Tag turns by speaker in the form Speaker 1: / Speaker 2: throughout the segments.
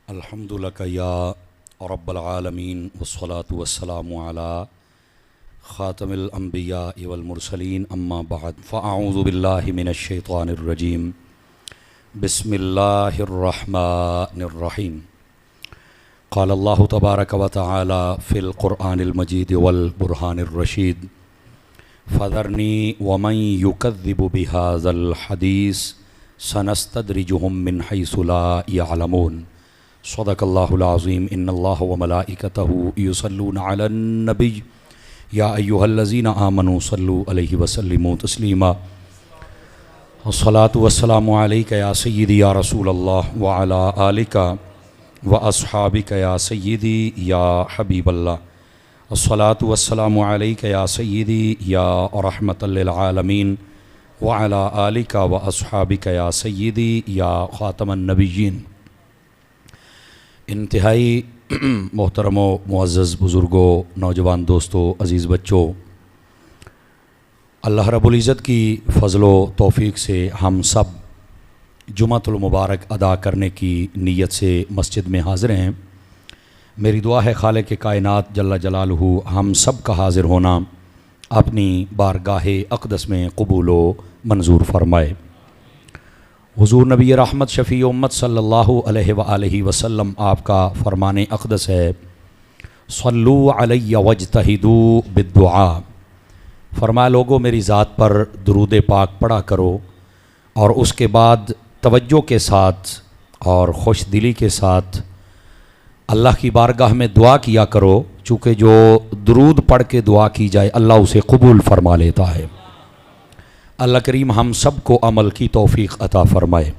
Speaker 1: الحمد لک یا رب العالمین والصلاة والسلام علی خاتم الانبیاء والمرسلین اما بعد فاعوذ باللہ من الشیطان الرجیم بسم اللہ الرحمن الرحیم قال اللہ تبارک و تعالی فی القرآن المجید والبرہان الرشید فذرنی ومن یکذب بہذا الحدیث سنستدرجہم من حیث لا یعلمون صدق اللہ العظیم ان اللہ وملائکتہ یصلون علی النبی یا ایہا الذین آمنوا صلوا علیہ وسلموا تسلیما الصلاة والسلام علیک یا سیدی یا رسول اللہ وعلی آلک واصحابک یا سیدی یا حبیب اللہ الصلاة والسلام علیک یا سیدی یا رحمت للعالمین وعلی آلک واصحابک یا سیدی یا خاتم النبیین۔ انتہائی محترم و معزز بزرگوں، نوجوان دوستوں، عزیز بچوں، اللہ رب العزت کی فضل و توفیق سے ہم سب جمعۃ المبارک ادا کرنے کی نیت سے مسجد میں حاضر ہیں۔ میری دعا ہے خالق کائنات جل جلالہ ہم سب کا حاضر ہونا اپنی بارگاہ اقدس میں قبول و منظور فرمائے۔ حضور نبی رحمت شفیع امت صلی اللہ علیہ وآلہ وسلم آپ کا فرمان اقدس ہے، صلو علی واجتہدوا بالدعاء، فرمایا لوگوں میری ذات پر درود پاک پڑھا کرو اور اس کے بعد توجہ کے ساتھ اور خوش دلی کے ساتھ اللہ کی بارگاہ میں دعا کیا کرو، چونکہ جو درود پڑھ کے دعا کی جائے اللہ اسے قبول فرما لیتا ہے۔ اللہ کریم ہم سب کو عمل کی توفیق عطا فرمائے۔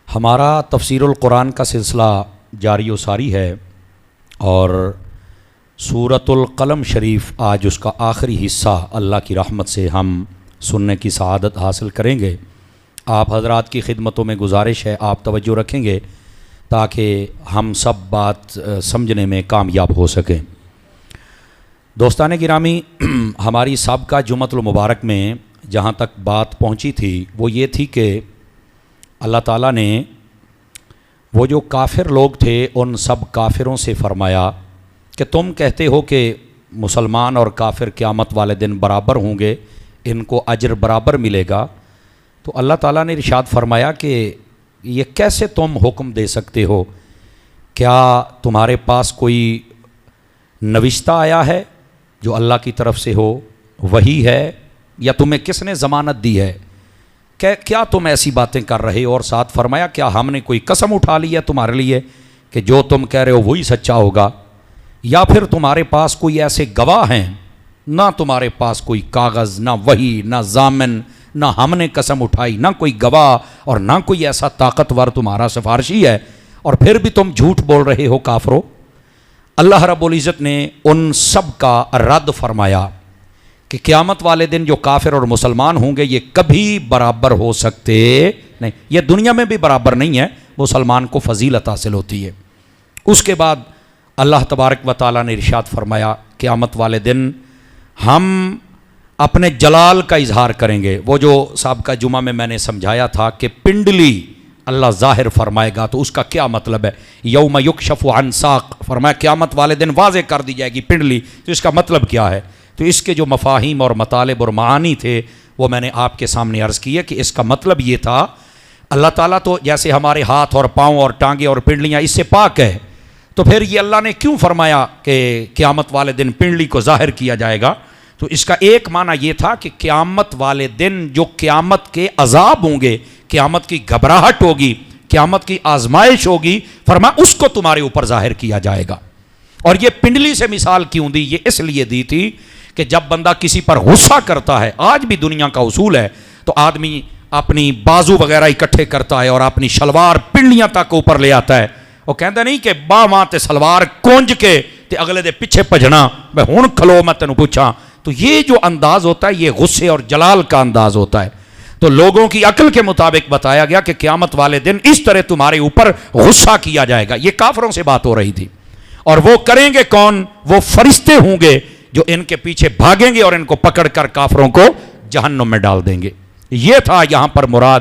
Speaker 1: ہمارا تفسیر القرآن کا سلسلہ جاری و ساری ہے اور سورۃ القلم شریف آج اس کا آخری حصہ اللہ کی رحمت سے ہم سننے کی سعادت حاصل کریں گے۔ آپ حضرات کی خدمتوں میں گزارش ہے آپ توجہ رکھیں گے تاکہ ہم سب بات سمجھنے میں کامیاب ہو سکیں۔ دوستان گرامی، ہماری سابقہ جمعۃ المبارک میں جہاں تک بات پہنچی تھی وہ یہ تھی کہ اللہ تعالیٰ نے وہ جو کافر لوگ تھے ان سب کافروں سے فرمایا کہ تم کہتے ہو کہ مسلمان اور کافر قیامت والے دن برابر ہوں گے، ان کو اجر برابر ملے گا، تو اللہ تعالیٰ نے ارشاد فرمایا کہ یہ کیسے تم حکم دے سکتے ہو؟ کیا تمہارے پاس کوئی نوشتہ آیا ہے جو اللہ کی طرف سے ہو، وہی ہے، یا تمہیں کس نے ضمانت دی ہے؟ کیا تم ایسی باتیں کر رہے ہو؟ اور ساتھ فرمایا کیا ہم نے کوئی قسم اٹھا لی ہے تمہارے لیے کہ جو تم کہہ رہے ہو وہی سچا ہوگا؟ یا پھر تمہارے پاس کوئی ایسے گواہ ہیں؟ نہ تمہارے پاس کوئی کاغذ، نہ وحی، نہ ضامن، نہ ہم نے قسم اٹھائی، نہ کوئی گواہ اور نہ کوئی ایسا طاقتور تمہارا سفارشی ہے، اور پھر بھی تم جھوٹ بول رہے ہو کافرو۔ اللہ رب العزت نے ان سب کا رد فرمایا کہ قیامت والے دن جو کافر اور مسلمان ہوں گے یہ کبھی برابر ہو سکتے نہیں، یہ دنیا میں بھی برابر نہیں ہے، مسلمان کو فضیلت حاصل ہوتی ہے۔ اس کے بعد اللہ تبارک و تعالیٰ نے ارشاد فرمایا قیامت والے دن ہم اپنے جلال کا اظہار کریں گے۔ وہ جو سابقہ جمعہ میں نے سمجھایا تھا کہ پنڈلی اللہ ظاہر فرمائے گا، تو اس کا کیا مطلب ہے؟ یوم یکشف عن ساق، فرمایا قیامت والے دن واضح کر دی جائے گی پنڈلی، تو اس کا مطلب کیا ہے؟ تو اس کے جو مفاہیم اور مطالب اور معانی تھے وہ میں نے آپ کے سامنے عرض کیے کہ اس کا مطلب یہ تھا اللہ تعالیٰ تو جیسے ہمارے ہاتھ اور پاؤں اور ٹانگیں اور پنڈلیاں اس سے پاک ہے، تو پھر یہ اللہ نے کیوں فرمایا کہ قیامت والے دن پنڈلی کو ظاہر کیا جائے گا؟ تو اس کا ایک معنی یہ تھا کہ قیامت والے دن جو قیامت کے عذاب ہوں گے، قیامت کی گھبراہٹ ہوگی، قیامت کی آزمائش ہوگی، فرمایا اس کو تمہارے اوپر ظاہر کیا جائے گا۔ اور یہ پنڈلی سے مثال کیوں دی؟ یہ اس لیے دی تھی کہ جب بندہ کسی پر غصہ کرتا ہے، آج بھی دنیا کا اصول ہے، تو آدمی اپنی بازو وغیرہ اکٹھے کرتا ہے اور اپنی شلوار پنڈلیاں تک اوپر لے آتا ہے، وہ کہتا نہیں کہ باواں تے سلوار کونج کے تے اگلے دے پیچھے بھجنا، میں ہن کھلو میں تینوں پوچھاں، تو یہ جو انداز ہوتا ہے یہ غصے اور جلال کا انداز ہوتا ہے۔ تو لوگوں کی عقل کے مطابق بتایا گیا کہ قیامت والے دن اس طرح تمہارے اوپر غصہ کیا جائے گا۔ یہ کافروں سے بات ہو رہی تھی، اور وہ کریں گے کون؟ وہ فرشتے ہوں گے جو ان کے پیچھے بھاگیں گے اور ان کو پکڑ کر کافروں کو جہنم میں ڈال دیں گے۔ یہ تھا یہاں پر مراد۔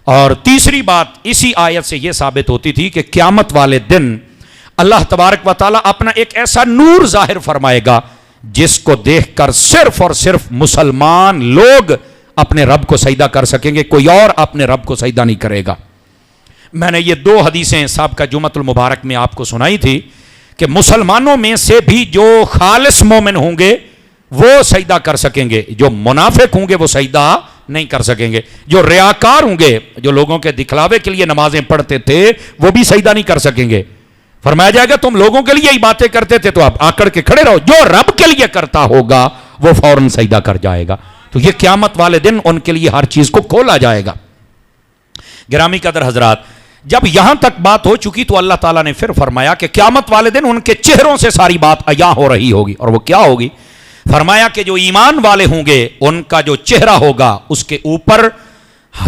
Speaker 1: اور تیسری بات اسی آیت سے یہ ثابت ہوتی تھی کہ قیامت والے دن اللہ تبارک و تعالیٰ اپنا ایک ایسا نور ظاہر فرمائے گا جس کو دیکھ کر صرف اور صرف مسلمان لوگ اپنے رب کو سجدہ کر سکیں گے، کوئی اور اپنے رب کو سجدہ نہیں کرے گا۔ میں نے یہ 2 حدیثیں سابقہ جمعۃ المبارک میں آپ کو سنائی تھی کہ مسلمانوں میں سے بھی جو خالص مومن ہوں گے وہ سجدہ کر سکیں گے، جو منافق ہوں گے وہ سجدہ نہیں کر سکیں گے، جو ریاکار ہوں گے، جو لوگوں کے دکھلاوے کے لیے نمازیں پڑھتے تھے وہ بھی سجدہ نہیں کر سکیں گے۔ فرمایا جائے گا تم لوگوں کے لیے ہی باتیں کرتے تھے تو آپ آکڑ کے کھڑے رہو، جو رب کے لیے کرتا ہوگا وہ فوراً سجدہ کر جائے گا۔ تو یہ قیامت والے دن ان کے لیے ہر چیز کو کھولا جائے گا۔ گرامی قدر حضرات، جب یہاں تک بات ہو چکی تو اللہ تعالیٰ نے پھر فرمایا کہ قیامت والے دن ان کے چہروں سے ساری بات عیاں ہو رہی ہوگی، اور وہ کیا ہوگی؟ فرمایا کہ جو ایمان والے ہوں گے ان کا جو چہرہ ہوگا اس کے اوپر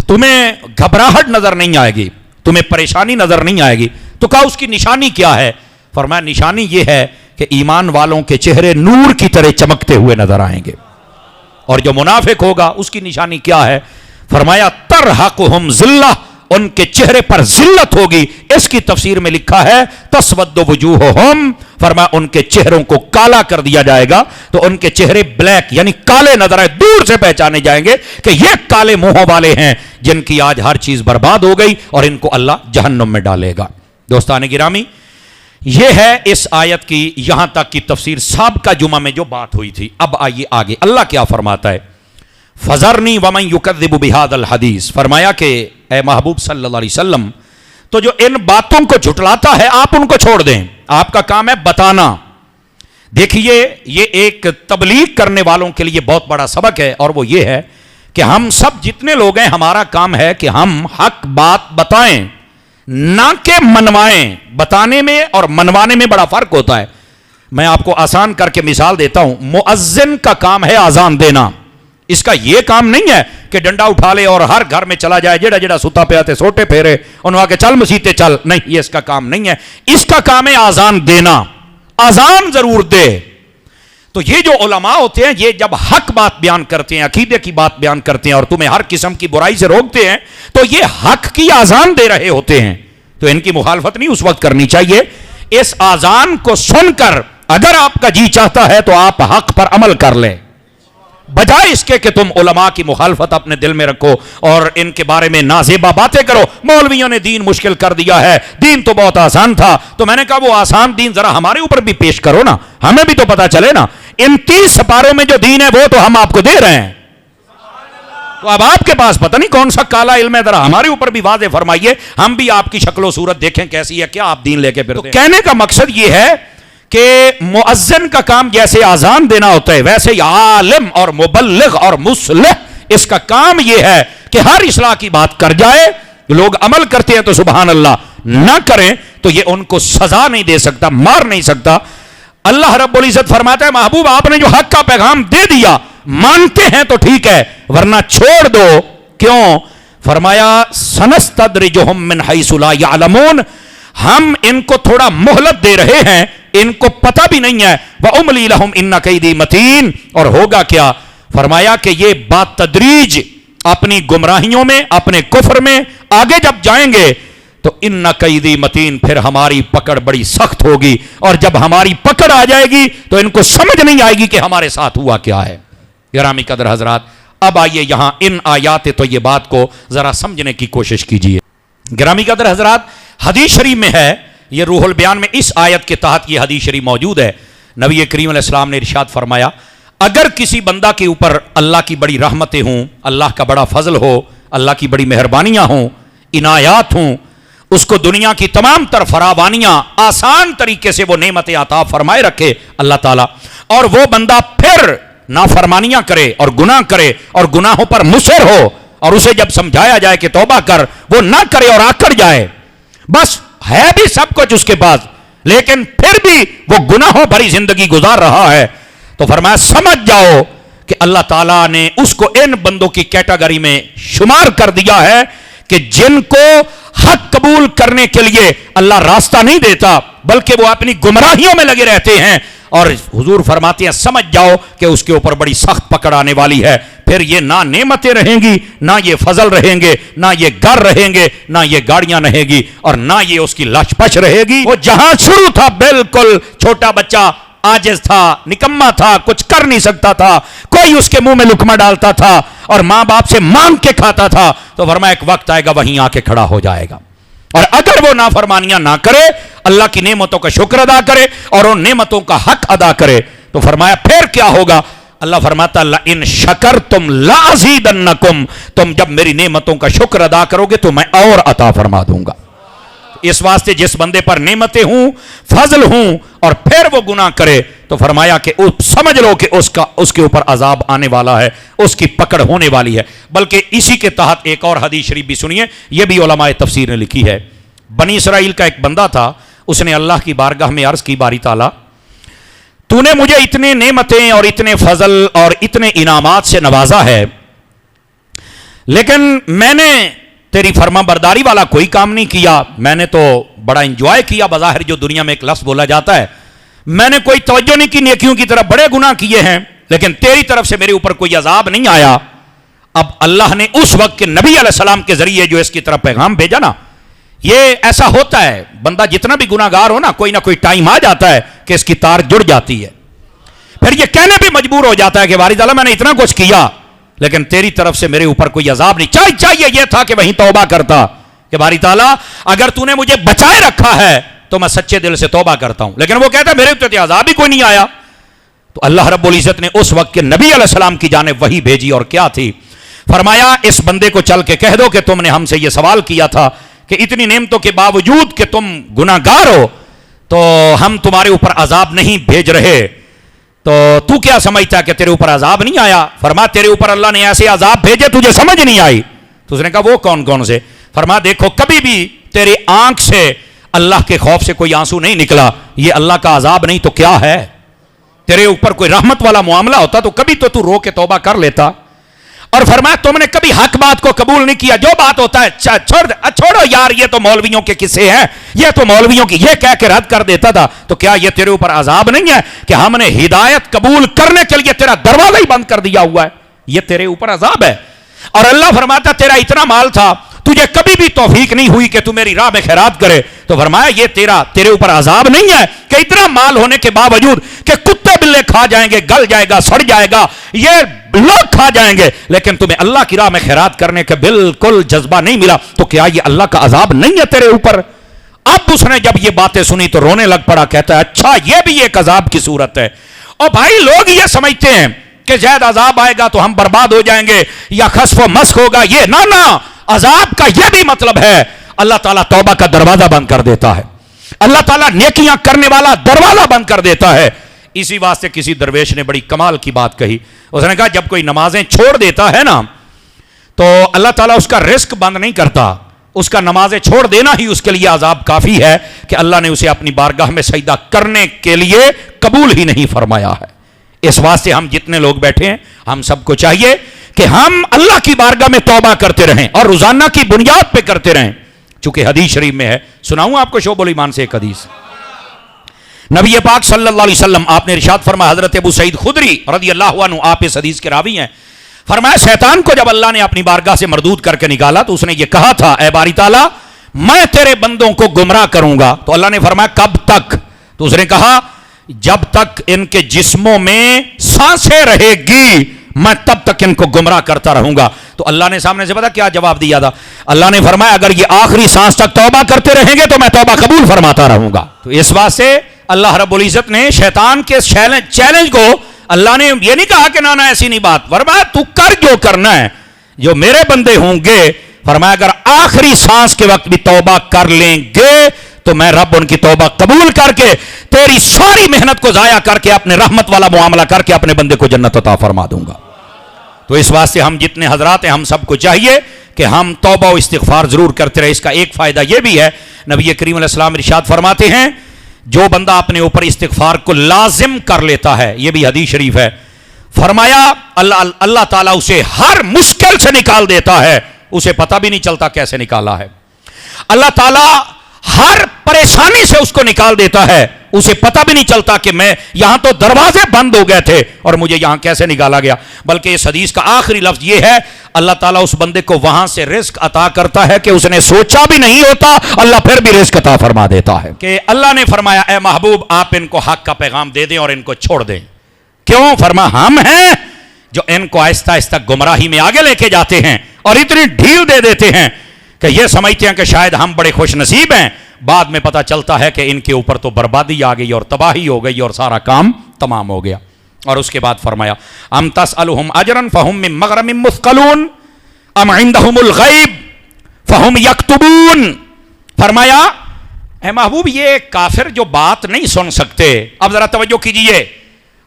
Speaker 1: تمہیں گھبراہٹ نظر نہیں آئے گی، تمہیں پریشانی نظر نہیں آئے گی۔ تو کہا اس کی نشانی کیا ہے؟ فرمایا نشانی یہ ہے کہ ایمان والوں کے چہرے نور کی طرح چمکتے ہوئے نظر آئیں گے، اور جو منافق ہوگا اس کی نشانی کیا ہے؟ فرمایا ترحقہم ذلہ، ان کے چہرے پر ذلت ہوگی۔ اس کی تفسیر میں لکھا ہے تسود وجوہہم، فرمایا ان کے چہروں کو کالا کر دیا جائے گا، تو ان کے چہرے بلیک یعنی کالے نظر آئے، دور سے پہچانے جائیں گے کہ یہ کالے منہوں والے ہیں جن کی آج ہر چیز برباد ہو گئی اور ان کو اللہ جہنم میں ڈالے گا۔ دوستان گرامی، یہ ہے اس آیت کی یہاں تک کی تفسیر سابقہ جمعہ میں جو بات ہوئی تھی۔ اب آئیے آگے اللہ کیا فرماتا ہے؟ فذرنی ومن یکذب بہذا الحدیث، فرمایا کہ اے محبوب صلی اللہ علیہ وسلم تو جو ان باتوں کو جھٹلاتا ہے آپ ان کو چھوڑ دیں، آپ کا کام ہے بتانا۔ دیکھیے یہ ایک تبلیغ کرنے والوں کے لیے بہت بڑا سبق ہے، اور وہ یہ ہے کہ ہم سب جتنے لوگ ہیں ہمارا کام ہے کہ ہم حق بات بتائیں، نہ کہ منوائیں۔ بتانے میں اور منوانے میں بڑا فرق ہوتا ہے۔ میں آپ کو آسان کر کے مثال دیتا ہوں، مؤذن کا کام ہے آذان دینا، اس کا یہ کام نہیں ہے کہ ڈنڈا اٹھا لے اور ہر گھر میں چلا جائے، جڑا جڑا ستا پہ آتے سوٹے پھیرے انہوں آ کے چل مسیتے چل، نہیں، یہ اس کا کام نہیں ہے۔ اس کا کام ہے آذان دینا، آذان ضرور دے۔ تو یہ جو علماء ہوتے ہیں یہ جب حق بات بیان کرتے ہیں، عقیدے کی بات بیان کرتے ہیں اور تمہیں ہر قسم کی برائی سے روکتے ہیں تو یہ حق کی آذان دے رہے ہوتے ہیں، تو ان کی مخالفت نہیں اس وقت کرنی چاہیے۔ اس آذان کو سن کر اگر آپ کا جی چاہتا ہے تو آپ حق پر عمل کر لیں، بجائے اس کے کہ تم علماء کی مخالفت اپنے دل میں رکھو اور ان کے بارے میں نازیبا باتیں کرو۔ مولویوں نے دین مشکل کر دیا ہے، دین تو بہت آسان تھا۔ تو میں نے کہا وہ آسان دین ذرا ہمارے اوپر بھی پیش کرو نا، ہمیں بھی تو پتا چلے نا۔ ان 30 سپاروں میں جو دین ہے وہ تو ہم آپ کو دے رہے ہیں، تو اب آپ کے پاس پتہ نہیں کون سا کالا علم ہے، ذرا ہمارے اوپر بھی واضح فرمائیے، ہم بھی آپ کی شکل و صورت دیکھیں کیسی ہے، کیا آپ دین لے کے پھرتے ہیں۔ تو کہنے کا مقصد یہ ہے کہ مؤذن کا کام جیسے آذان دینا ہوتا ہے ویسے ہی عالم اور مبلغ اور مصلح اس کا کام یہ ہے کہ ہر اصلاح کی بات کر جائے۔ لوگ عمل کرتے ہیں تو سبحان اللہ، نہ کریں تو یہ ان کو سزا نہیں دے سکتا، مار نہیں سکتا۔ اللہ رب العزت فرماتا ہے محبوب آپ نے جو حق کا پیغام دے دیا، مانتے ہیں تو ٹھیک ہے ورنہ چھوڑ دو۔ کیوں؟ فرمایا سنستدرجہم من حیث لا یعلمون، ہم ان کو تھوڑا مہلت دے رہے ہیں، ان کو پتہ بھی نہیں ہے۔ وَأُمْلِي لَهُمْ إِنَّ كَيْدِي مَتِينٌ، اور ہوگا کیا؟ فرمایا کہ یہ بات تدریج اپنی گمراہیوں میں، اپنے کفر میں آگے جب جائیں گے تو ان قیدی متین، پھر ہماری پکڑ بڑی سخت ہوگی، اور جب ہماری پکڑ آ جائے گی تو ان کو سمجھ نہیں آئے گی کہ ہمارے ساتھ ہوا کیا ہے۔ گرامی قدر حضرات، اب آئیے یہاں ان آیات تو یہ بات کو ذرا سمجھنے کی کوشش کیجئے۔ گرامی قدر حضرات، حدیث شریف میں ہے، یہ روح البیان میں اس آیت کے تحت یہ حدیث شریف موجود ہے۔ نبی کریم علیہ السلام نے ارشاد فرمایا اگر کسی بندہ کے اوپر اللہ کی بڑی رحمتیں ہوں، اللہ کا بڑا فضل ہو، اللہ کی بڑی مہربانیاں ہوں، عنایات ہوں، اس کو دنیا کی تمام تر فراوانیاں آسان طریقے سے وہ نعمتیں عطا فرمائے رکھے اللہ تعالیٰ، اور وہ بندہ پھر نافرمانیاں کرے اور گناہ کرے اور گناہوں پر مصر ہو، اور اسے جب سمجھایا جائے کہ توبہ کر، وہ نہ کرے اور آکڑ جائے، بس ہے بھی سب کچھ اس کے پاس لیکن پھر بھی وہ گناہوں بھری زندگی گزار رہا ہے، تو فرمایا سمجھ جاؤ کہ اللہ تعالیٰ نے اس کو ان بندوں کی کیٹیگری میں شمار کر دیا ہے کہ جن کو حق قبول کرنے کے لیے اللہ راستہ نہیں دیتا بلکہ وہ اپنی گمراہیوں میں لگے رہتے ہیں، اور حضور فرماتے ہیں سمجھ جاؤ کہ اس کے اوپر بڑی سخت پکڑ آنے والی ہے۔ پھر یہ نہ نعمتیں رہیں گی، نہ یہ فضل رہیں گے، نہ یہ گھر رہیں گے، نہ یہ گاڑیاں رہیں گی، اور نہ یہ اس کی لش پش رہے گی۔ وہ جہاں شروع تھا بالکل چھوٹا بچہ، عاجز تھا، نکما تھا، کچھ کر نہیں سکتا تھا، کوئی اس کے منہ میں لقمہ ڈالتا تھا اور ماں باپ سے مانگ کے کھاتا تھا، تو فرمایا ایک وقت آئے گا وہیں آ کے کھڑا ہو جائے گا، اور اگر وہ نافرمانیاں نہ کرے، اللہ کی نعمتوں کا شکر ادا کرے اور ان نعمتوں کا حق ادا کرے، تو فرمایا پھر کیا ہوگا؟ اللہ فرماتا لئن شکرتم لازیدنکم، تم جب میری نعمتوں کا شکر ادا کرو گے تو میں اور عطا فرما دوں گا۔ اس واسطے جس بندے پر نعمتیں ہوں، فضل ہوں، اور پھر وہ گناہ کرے، تو فرمایا کہ سمجھ لو کہ اس کے اوپر عذاب آنے والا ہے، اس کی پکڑ ہونے والی ہے۔ بلکہ اسی کے تحت ایک اور حدیث شریف بھی سنیے، یہ بھی علماء تفسیر نے لکھی ہے۔ بنی اسرائیل کا ایک بندہ تھا، اس نے اللہ کی بارگاہ میں عرض کی، باری تعالیٰ تو نے مجھے اتنے نعمتیں اور اتنے فضل اور اتنے انعامات سے نوازا ہے، لیکن میں نے تیری فرما برداری والا کوئی کام نہیں کیا، میں نے تو بڑا انجوائے کیا بظاہر جو دنیا میں ایک لفظ بولا جاتا ہے، میں نے کوئی توجہ نہیں کی نیکیوں کی طرف، بڑے گناہ کیے ہیں، لیکن تیری طرف سے میرے اوپر کوئی عذاب نہیں آیا۔ اب اللہ نے اس وقت کے نبی علیہ السلام کے ذریعے جو اس کی طرف پیغام بھیجا نا، یہ ایسا ہوتا ہے، بندہ جتنا بھی گناہ گار ہو نا، کوئی نہ کوئی ٹائم آ جاتا ہے کہ اس کی تار جڑ جاتی ہے، پھر یہ کہنے بھی مجبور ہو جاتا ہے کہ باری تعالیٰ میں نے اتنا کچھ کیا لیکن تیری طرف سے میرے اوپر کوئی عذاب نہیں۔ چاہیے یہ تھا کہ وہیں توبہ کرتا کہ باری تعالیٰ اگر تو نے مجھے بچائے رکھا ہے تو میں سچے دل سے توبہ کرتا ہوں، لیکن وہ کہتا ہے میرے اوپر عذاب ہی کوئی نہیں آیا۔ تو اللہ رب العزت نے اس وقت کے نبی علیہ السلام کی جانب وحی بھیجی، اور کیا تھی؟ فرمایا اس بندے کو چل کے کہہ دو کہ تم نے ہم سے یہ سوال کیا تھا کہ اتنی نعمتوں کے باوجود کہ تم گناہ گار ہو تو ہم تمہارے اوپر عذاب نہیں بھیج رہے، تو کیا سمجھتا ہے کہ تیرے اوپر عذاب نہیں آیا؟ فرما تیرے اوپر اللہ نے ایسے عذاب بھیجے تجھے سمجھ نہیں آئی۔ تو اس نے کہا وہ کون کون سے؟ فرما دیکھو کبھی بھی تیری آنکھ سے اللہ کے خوف سے کوئی آنسو نہیں نکلا، یہ اللہ کا عذاب نہیں تو کیا ہے؟ تیرے اوپر کوئی رحمت والا معاملہ ہوتا تو کبھی تو رو کے توبہ کر لیتا۔ اور فرمایا تم نے کبھی حق بات کو قبول نہیں کیا، جو بات ہوتا ہے چھوڑو یار یہ تو مولویوں کے قصے ہیں، یہ تو مولویوں کی، یہ کہہ کے رد کر دیتا تھا۔ تو کیا یہ تیرے اوپر عذاب نہیں ہے کہ ہم نے ہدایت قبول کرنے کے لیے تیرا دروازہ ہی بند کر دیا ہوا ہے؟ یہ تیرے اوپر عذاب ہے۔ اور اللہ فرماتا تیرا اتنا مال تھا، تجھے کبھی بھی توفیق نہیں ہوئی کہ تو میری راہ میں خیرات کرے، تو فرمایا یہ تیرے اوپر عذاب نہیں ہے کہ اتنا مال ہونے کے باوجود کہ کتے بلے کھا جائیں گے، گل جائے گا، سڑ جائے گا، یہ لوگ کھا جائیں گے، لیکن تمہیں اللہ کی راہ میں خیرات کرنے کا بالکل جذبہ نہیں ملا، تو کیا یہ اللہ کا عذاب نہیں ہے تیرے اوپر؟ اب اس نے جب یہ باتیں سنی تو رونے لگ پڑا، کہتا ہے اچھا یہ بھی ایک عذاب کی صورت ہے۔ اور بھائی لوگ یہ سمجھتے ہیں کہ شاید عذاب آئے گا تو ہم برباد ہو جائیں گے یا خسف و مسخ ہوگا، یہ نہ عذاب کا یہ بھی مطلب ہے اللہ تعالیٰ توبہ کا دروازہ بند کر دیتا ہے، اللہ تعالیٰ نیکیاں کرنے والا دروازہ بند کر دیتا ہے۔ اسی واسطے کسی درویش نے بڑی کمال کی بات کہی، اس نے کہا جب کوئی نمازیں چھوڑ دیتا ہے نا تو اللہ تعالیٰ اس کا رزق بند نہیں کرتا، اس کا نمازیں چھوڑ دینا ہی اس کے لیے عذاب کافی ہے کہ اللہ نے اسے اپنی بارگاہ میں سجدہ کرنے کے لیے قبول ہی نہیں فرمایا ہے۔ اس واسطے ہم جتنے لوگ بیٹھے ہیں ہم سب کو چاہیے کہ ہم اللہ کی بارگاہ میں توبہ کرتے رہیں اور روزانہ کی بنیاد پہ کرتے رہیں، چونکہ حدیث شریف میں ہے۔ سناؤں آپ کو شعب الایمان سے ایک حدیث، نبی پاک صلی اللہ علیہ وسلم آپ نے ارشاد فرمایا، حضرت ابو سعید خدری رضی اللہ عنہ آپ اس حدیث کے راوی ہیں، فرمایا شیطان کو جب اللہ نے اپنی بارگاہ سے مردود کر کے نکالا تو اس نے یہ کہا تھا اے باری تعالیٰ میں تیرے بندوں کو گمراہ کروں گا، تو اللہ نے فرمایا کب تک؟ تو اس نے کہا جب تک ان کے جسموں میں سانسیں رہے گی میں تب تک ان کو گمراہ کرتا رہوں گا۔ تو اللہ نے سامنے سے پتا کیا جواب دیا تھا؟ اللہ نے فرمایا اگر یہ آخری سانس تک توبہ کرتے رہیں گے تو میں توبہ قبول فرماتا رہوں گا۔ تو اس بات سے اللہ رب العزت نے شیطان کے چیلنج کو اللہ نے یہ نہیں کہا کہ نہ ایسی نہیں بات، فرمایا تو کر جو کرنا ہے، جو میرے بندے ہوں گے، فرمایا اگر آخری سانس کے وقت بھی توبہ کر لیں گے تو میں رب ان کی توبہ قبول کر کے تیری ساری محنت کو ضائع کر کے اپنے رحمت والا معاملہ کر کے اپنے بندے کو جنت عطا فرما دوں گا۔ تو اس واسطے ہم جتنے حضرات ہیں ہم سب کو چاہیے کہ ہم توبہ و استغفار ضرور کرتے رہے۔ اس کا ایک فائدہ یہ بھی ہے، نبی کریم علیہ السلام ارشاد فرماتے ہیں جو بندہ اپنے اوپر استغفار کو لازم کر لیتا ہے، یہ بھی حدیث شریف ہے، فرمایا اللہ تعالیٰ اسے ہر مشکل سے نکال دیتا ہے، اسے پتہ بھی نہیں چلتا کیسے نکالا ہے۔ اللہ تعالیٰ ہر پریشانی سے سے اس کو نکال دیتا ہے, اسے پتہ بھی نہیں چلتا کہ میں یہاں تو دروازے بند ہو گئے تھے اور مجھے یہاں کیسے نکالا گیا. بلکہ اس حدیث کا آخری لفظ یہ ہے, اللہ تعالیٰ اس بندے کو وہاں سے رزق عطا کرتا ہے کہ اس نے سوچا بھی نہیں ہوتا, اللہ پھر بھی رزق عطا فرما دیتا ہے. کہ اللہ نے فرمایا اے محبوب آپ ان کو حق کا پیغام دے دیں اور ان کو چھوڑ دیں. کیوں؟ فرما ہم ہیں جو ان کو آہستہ آہستہ گمراہی میں آگے لے کے جاتے ہیں اور اتنی ڈھیل دے دیتے ہیں کہ یہ سمجھتے ہیں کہ شاید ہم بڑے خوش نصیب ہیں, بعد میں پتہ چلتا ہے کہ ان کے اوپر تو بربادی آ گئی اور تباہی ہو گئی اور سارا کام تمام ہو گیا. اور اس کے بعد فرمایا ام تسألہم اجرا فہم من مغرم مثقلون ام عندہم الغیب فہم یکتبون. فرمایا اے محبوب یہ کافر جو بات نہیں سن سکتے, اب ذرا توجہ کیجئے,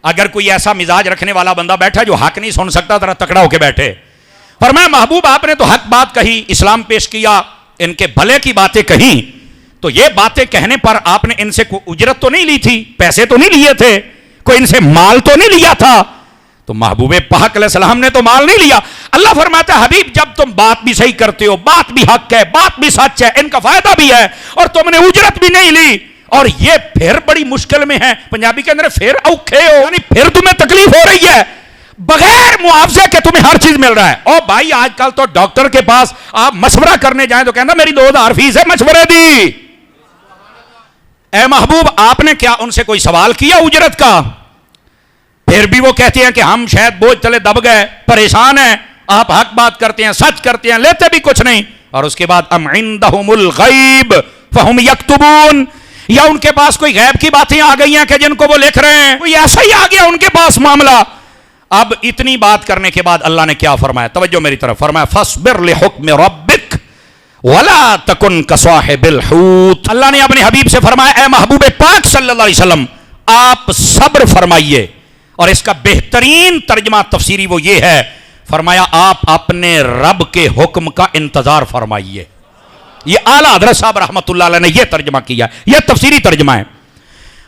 Speaker 1: اگر کوئی ایسا مزاج رکھنے والا بندہ بیٹھا جو حق نہیں سن سکتا ذرا تکڑا ہو کے بیٹھے. فرمایا محبوب آپ نے تو حق بات کہی, اسلام پیش کیا, ان کے بھلے کی باتیں کہیں, تو یہ باتیں کہنے پر آپ نے ان سے کوئی اجرت تو نہیں لی تھی, پیسے تو نہیں لیے تھے, کوئی ان سے مال تو نہیں لیا تھا. تو محبوب پاک علیہ السلام نے تو مال نہیں لیا. اللہ فرماتا ہے حبیب جب تم بات بھی صحیح کرتے ہو, بات بھی حق ہے, بات بھی سچ ہے, ان کا فائدہ بھی ہے, اور تم نے اجرت بھی نہیں لی, اور یہ پھر بڑی مشکل میں ہے. پنجابی کے اندر پھر اوکھے ہو, یعنی پھر تمہیں تکلیف ہو رہی ہے بغیر معاوضے کے تمہیں ہر چیز مل رہا ہے. او بھائی آج کل تو ڈاکٹر کے پاس آپ مشورہ کرنے جائیں تو کہنا میری 2000 فیس ہے, مشورے دی. اے محبوب آپ نے کیا ان سے کوئی سوال کیا اجرت کا؟ پھر بھی وہ کہتے ہیں کہ ہم شاید بوجھ تلے دب گئے, پریشان ہیں, آپ حق بات کرتے ہیں, سچ کرتے ہیں, لیتے بھی کچھ نہیں. اور اس کے بعد ام عندہم الغیب فہم یکتبون, یا ان کے پاس کوئی غیب کی باتیں آ گئی ہیں کہ جن کو وہ لکھ رہے ہیں, کوئی ایسا ہی آ گیا ان کے پاس معاملہ. اب اتنی بات کرنے کے بعد اللہ نے کیا فرمایا, توجہ میری طرف, فرمایا فاصبر لحکم ربک ولا تکن کصاحب الحوت. اللہ نے اپنے حبیب سے فرمایا اے محبوب پاک صلی اللہ علیہ وسلم آپ صبر فرمائیے, اور اس کا بہترین ترجمہ تفسیری وہ یہ ہے, فرمایا آپ اپنے رب کے حکم کا انتظار فرمائیے. یہ اعلیٰ حضرت صاحب رحمۃ اللہ علیہ نے یہ ترجمہ کیا, یہ تفسیری ترجمہ ہے.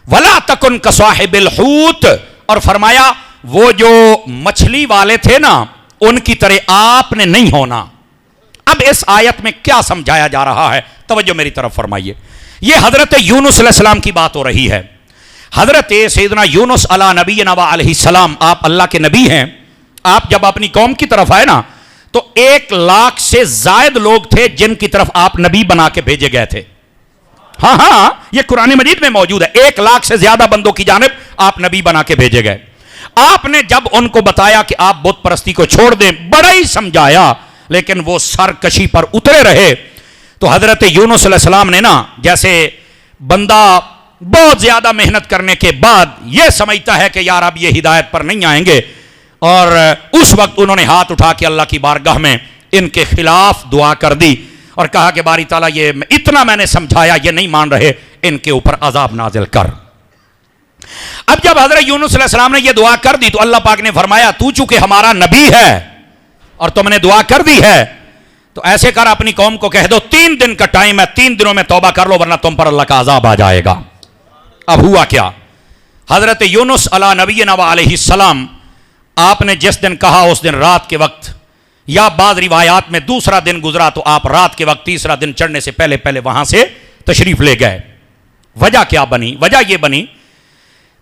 Speaker 1: ولا تکن کصاحب الحوت, اور فرمایا وہ جو مچھلی والے تھے نا ان کی طرح آپ نے نہیں ہونا. اب اس آیت میں کیا سمجھایا جا رہا ہے, توجہ میری طرف فرمائیے. یہ حضرت یونس علیہ السلام کی بات ہو رہی ہے. حضرت سیدنا یونس علی نبینا علیہ السلام, آپ اللہ کے نبی ہیں. آپ جب اپنی قوم کی طرف آئے نا تو 1,00,000 سے زائد لوگ تھے جن کی طرف آپ نبی بنا کے بھیجے گئے تھے. ہاں یہ قرآن مجید میں موجود ہے, 1,00,000 سے زیادہ بندوں کی جانب آپ نبی بنا کے بھیجے گئے. آپ نے جب ان کو بتایا کہ آپ بت پرستی کو چھوڑ دیں, بڑا ہی سمجھایا, لیکن وہ سرکشی پر اترے رہے. تو حضرت یونس علیہ السلام نے نا, جیسے بندہ بہت زیادہ محنت کرنے کے بعد یہ سمجھتا ہے کہ یار اب یہ ہدایت پر نہیں آئیں گے, اور اس وقت انہوں نے ہاتھ اٹھا کے اللہ کی بارگاہ میں ان کے خلاف دعا کر دی اور کہا کہ باری تعالیٰ یہ اتنا میں نے سمجھایا, یہ نہیں مان رہے, ان کے اوپر عذاب نازل کر. اب جب حضرت یونس علیہ السلام نے یہ دعا کر دی تو اللہ پاک نے فرمایا تو چونکہ ہمارا نبی ہے اور تم نے دعا کر دی ہے تو ایسے کر اپنی قوم کو کہہ دو 3 دن کا ٹائم ہے, 3 دنوں میں توبہ کر لو ورنہ تم پر اللہ کا عذاب آ جائے گا. اب ہوا کیا, حضرت یونس علی نبینا علیہ السلام آپ نے جس دن کہا اس دن رات کے وقت, یا بعض روایات میں دوسرا دن گزرا تو آپ رات کے وقت تیسرا دن چڑھنے سے پہلے وہاں سے تشریف لے گئے. وجہ کیا بنی؟ وجہ یہ بنی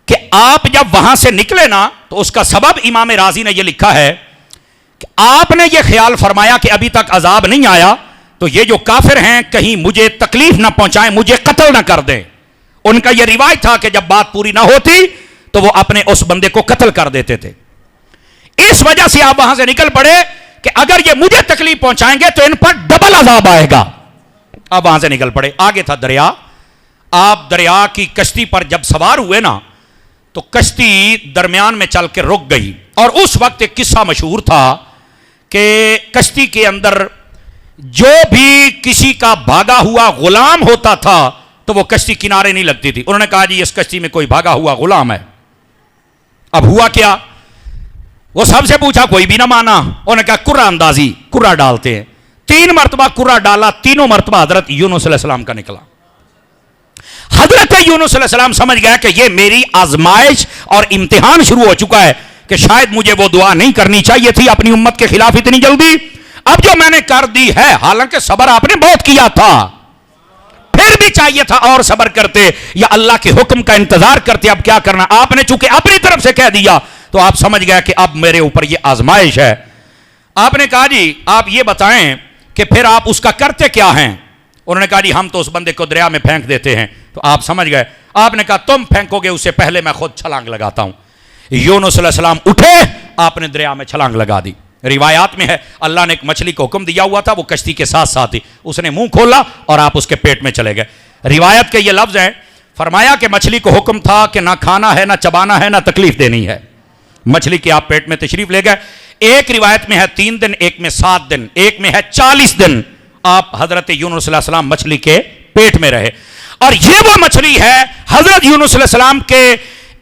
Speaker 1: کہ آپ جب وہاں سے نکلے نا تو اس کا سبب امام رازی نے یہ لکھا ہے کہ آپ نے یہ خیال فرمایا کہ ابھی تک عذاب نہیں آیا تو یہ جو کافر ہیں کہیں مجھے تکلیف نہ پہنچائیں, مجھے قتل نہ کر دیں. ان کا یہ روایت تھا کہ جب بات پوری نہ ہوتی تو وہ اپنے اس بندے کو قتل کر دیتے تھے. اس وجہ سے آپ وہاں سے نکل پڑے کہ اگر یہ مجھے تکلیف پہنچائیں گے تو ان پر ڈبل عذاب آئے گا. آپ وہاں سے نکل پڑے. آگے تھا دریا. آپ دریا کی کشتی پر جب سوار ہوئے نا تو کشتی درمیان میں چل کے رک گئی, اور اس وقت ایک قصہ مشہور تھا کہ کشتی کے اندر جو بھی کسی کا بھاگا ہوا غلام ہوتا تھا تو وہ کشتی کنارے نہیں لگتی تھی. انہوں نے کہا جی اس کشتی میں کوئی بھاگا ہوا غلام ہے. اب ہوا کیا, وہ سب سے پوچھا, کوئی بھی نہ مانا. انہوں نے کہا کرہ اندازی, کرہ ڈالتے ہیں. 3 مرتبہ کرہ ڈالا, تینوں مرتبہ حضرت یونس علیہ السلام کا نکلا. حضرت یونس علیہ السلام سمجھ گیا کہ یہ میری آزمائش اور امتحان شروع ہو چکا ہے کہ شاید مجھے وہ دعا نہیں کرنی چاہیے تھی اپنی امت کے خلاف اتنی جلدی. اب جو میں نے کر دی ہے, حالانکہ صبر آپ نے بہت کیا تھا, پھر بھی چاہیے تھا اور صبر کرتے یا اللہ کے حکم کا انتظار کرتے. اب کیا کرنا, آپ نے چونکہ اپنی طرف سے کہہ دیا تو آپ سمجھ گئے کہ اب میرے اوپر یہ آزمائش ہے. آپ نے کہا جی آپ یہ بتائیں کہ پھر آپ اس کا کرتے کیا ہیں؟ انہوں نے کہا جی ہم تو اس بندے کو دریا میں پھینک دیتے ہیں. تو آپ سمجھ گئے. آپ نے کہا تم پھینکو گے اس سے پہلے میں خود چھلانگ لگاتا ہوں. یونس علیہ السلام اٹھے, آپ نے دریا میں چھلانگ لگا دی. روایات میں ہے اللہ نے ایک مچھلی کو حکم دیا ہوا تھا, وہ کشتی کے ساتھ ساتھ ہی اس نے منہ کھولا اور آپ اس کے پیٹ میں چلے گئے. روایت کے یہ لفظ ہیں, فرمایا کہ مچھلی کو حکم تھا کہ نہ کھانا ہے, نہ چبانا ہے, نہ تکلیف دینی ہے. مچھلی کے آپ پیٹ میں تشریف لے گئے. ایک روایت میں ہے 3 دن, ایک میں 7 دن, ایک میں ہے 40 دن آپ حضرت یونس علیہ السلام مچھلی کے پیٹ میں رہے. اور یہ وہ مچھلی ہے حضرت یونس علیہ السلام کے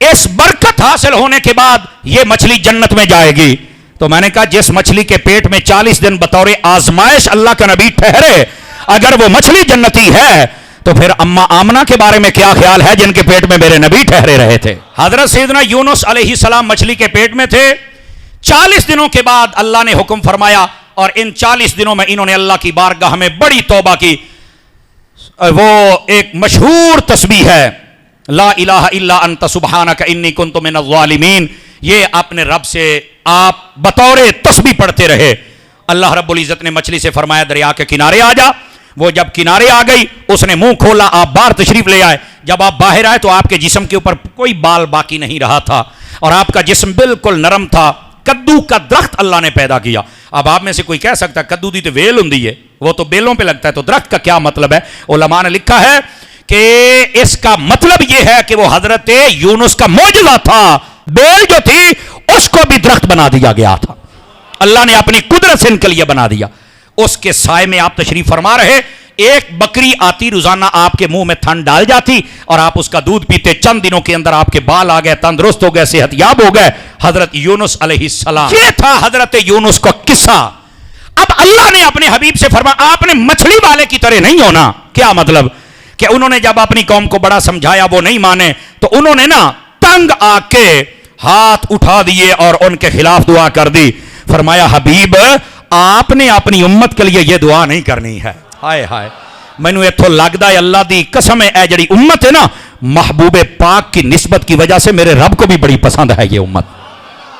Speaker 1: اس برکت حاصل ہونے کے بعد یہ مچھلی جنت میں جائے گی. تو میں نے کہا جس مچھلی کے پیٹ میں 40 دن بطور آزمائش اللہ کا نبی ٹھہرے, اگر وہ مچھلی جنتی ہے تو پھر اما آمنہ کے بارے میں کیا خیال ہے جن کے پیٹ میں میرے نبی ٹھہرے رہے تھے. حضرت سیدنا یونس علیہ السلام مچھلی کے پیٹ میں تھے. 40 دنوں کے بعد اللہ نے حکم فرمایا اور ان 40 دنوں میں انہوں نے اللہ کی بارگاہ میں بڑی توبہ کی. وہ ایک مشہور تسبیح ہے لا الہ الا انت سبحانک انی کنت من الظالمین. یہ اپنے رب سے آپ بطور تسبیح پڑھتے رہے. اللہ رب العزت نے مچھلی سے فرمایا دریا کے کنارے آ جا. وہ جب کنارے آ گئی اس نے منہ کھولا, آپ باہر تشریف لے آئے. جب آپ باہر آئے تو آپ کے جسم کے اوپر کوئی بال باقی نہیں رہا تھا اور آپ کا جسم بالکل نرم تھا. کدو کا درخت اللہ نے پیدا کیا. اب آپ میں سے کوئی کہہ سکتا ہے کدو دی تو ویل ہوندی ہے, وہ تو بیلوں پہ لگتا ہے, تو درخت کا کیا مطلب ہے؟ علماء نے لکھا ہے کہ اس کا مطلب یہ ہے کہ وہ حضرت یونس کا معجزہ تھا. بیل جو تھی اس کو بھی درخت بنا دیا گیا تھا, اللہ نے اپنی قدرت سے ان کے لیے بنا دیا. اس کے سائے میں آپ تشریف فرما رہے. ایک بکری آتی روزانہ آپ کے منہ میں تھن ڈال جاتی اور آپ اس کا دودھ پیتے. چند دنوں کے اندر آپ کے بال آ گئے, تندرست ہو گئے, صحت یاب ہو گئے. حضرت یونس علیہ السلام, یہ تھا حضرت یونس کا قصہ. اب اللہ نے اپنے حبیب سے فرمایا آپ نے مچھلی والے کی طرح نہیں ہونا. کیا مطلب؟ کہ انہوں نے جب اپنی قوم کو بڑا سمجھایا وہ نہیں مانے تو انہوں نے نا تنگ آ کے ہاتھ اٹھا دیے اور ان کے خلاف دعا کر دی. فرمایا حبیب آپ نے اپنی امت کے لیے یہ دعا نہیں کرنی ہے. ہائے ہائے, مینوں ایتھوں لگدا ہے اللہ دی قسم ہے اے جڑی امت ہے نا محبوب پاک کی نسبت کی وجہ سے میرے رب کو بھی بڑی پسند ہے یہ امت.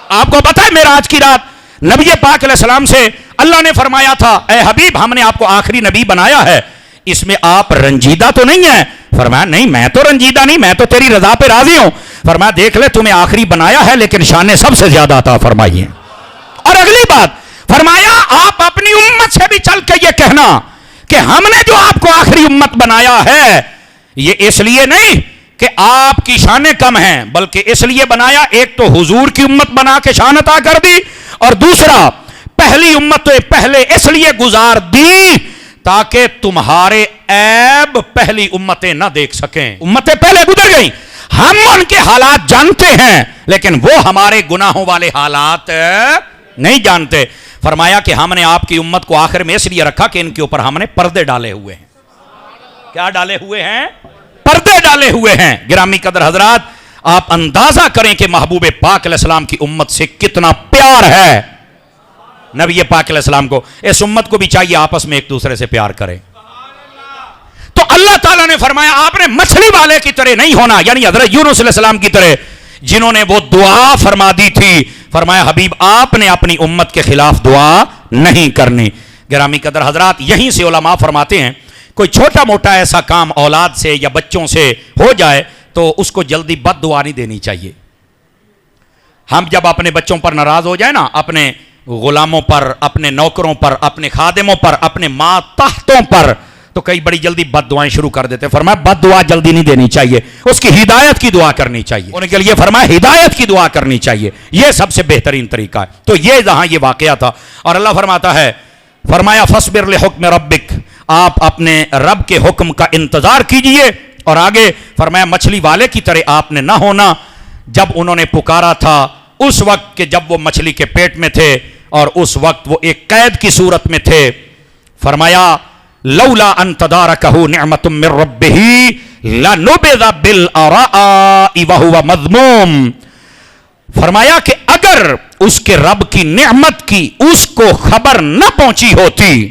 Speaker 1: آپ کو پتہ ہے معراج کی رات نبی پاک علیہ السلام سے اللہ نے فرمایا تھا اے حبیب ہم نے آپ کو آخری نبی بنایا ہے, اس میں آپ رنجیدہ تو نہیں ہیں؟ فرمایا نہیں میں تو رنجیدہ نہیں, میں تو تیری رضا پہ راضی ہوں. فرمایا دیکھ لے تمہیں آخری بنایا ہے لیکن شان سب سے زیادہ عطا فرمائی ہے. اور اگلی بات فرمایا آپ اپنی امت سے بھی چل کے یہ کہنا کہ ہم نے جو آپ کو آخری امت بنایا ہے یہ اس لیے نہیں کہ آپ کی شانیں کم ہیں بلکہ اس لیے بنایا ایک تو حضور کی امت بنا کے شان عطا کر دی اور دوسرا پہلی امت پہلے اس لیے گزار دی تاکہ تمہارے عیب پہلی امتیں نہ دیکھ سکیں. امتیں پہلے گزر گئیں, ہم ان کے حالات جانتے ہیں لیکن وہ ہمارے گناہوں والے حالات نہیں جانتے. فرمایا کہ ہم نے آپ کی امت کو آخر میں اس لیے رکھا کہ ان کے اوپر ہم نے پردے ڈالے ہوئے ہیں. کیا ڈالے ہوئے ہیں؟ پردے ڈالے ہوئے ہیں. گرامی قدر حضرات آپ اندازہ کریں کہ محبوب پاک علیہ السلام کی امت سے کتنا پیار ہے نبی پاک علیہ السلام کو. اس امت کو بھی چاہیے آپس میں ایک دوسرے سے پیار کریں. تو اللہ تعالیٰ نے فرمایا آپ نے مچھلی والے کی طرح نہیں ہونا, یعنی حضرت یونس علیہ السلام کی طرح جنہوں نے وہ دعا فرما دی تھی. فرمایا حبیب آپ نے اپنی امت کے خلاف دعا نہیں کرنی. گرامی قدر حضرات یہیں سے علماء فرماتے ہیں کوئی چھوٹا موٹا ایسا کام اولاد سے یا بچوں سے ہو جائے تو اس کو جلدی بد دعا نہیں دینی چاہیے. ہم جب اپنے بچوں پر ناراض ہو جائے نا, اپنے غلاموں پر, اپنے نوکروں پر, اپنے خادموں پر, اپنے ماتحتوں پر, تو کئی بڑی جلدی بد دعائیں شروع کر دیتے. فرمایا بد دعا جلدی نہیں دینی چاہیے, اس کی ہدایت کی دعا کرنی چاہیے. ان کے لیے فرمایا ہدایت کی دعا کرنی چاہیے, یہ سب سے بہترین طریقہ ہے. تو یہ جہاں یہ واقعہ تھا اور اللہ فرماتا ہے فرمایا فاصبر لحکم ربک, آپ اپنے رب کے حکم کا انتظار کیجئے. اور آگے فرمایا مچھلی والے کی طرح آپ نے نہ ہونا. جب انہوں نے پکارا تھا اس وقت کہ جب وہ مچھلی کے پیٹ میں تھے اور اس وقت وہ ایک قید کی صورت میں تھے, فرمایا لولا ان تدارکہ نعمت من ربہ لنبذ بالعراء وہو مذموم. فرمایا کہ اگر اس کے رب کی نعمت کی اس کو خبر نہ پہنچی ہوتی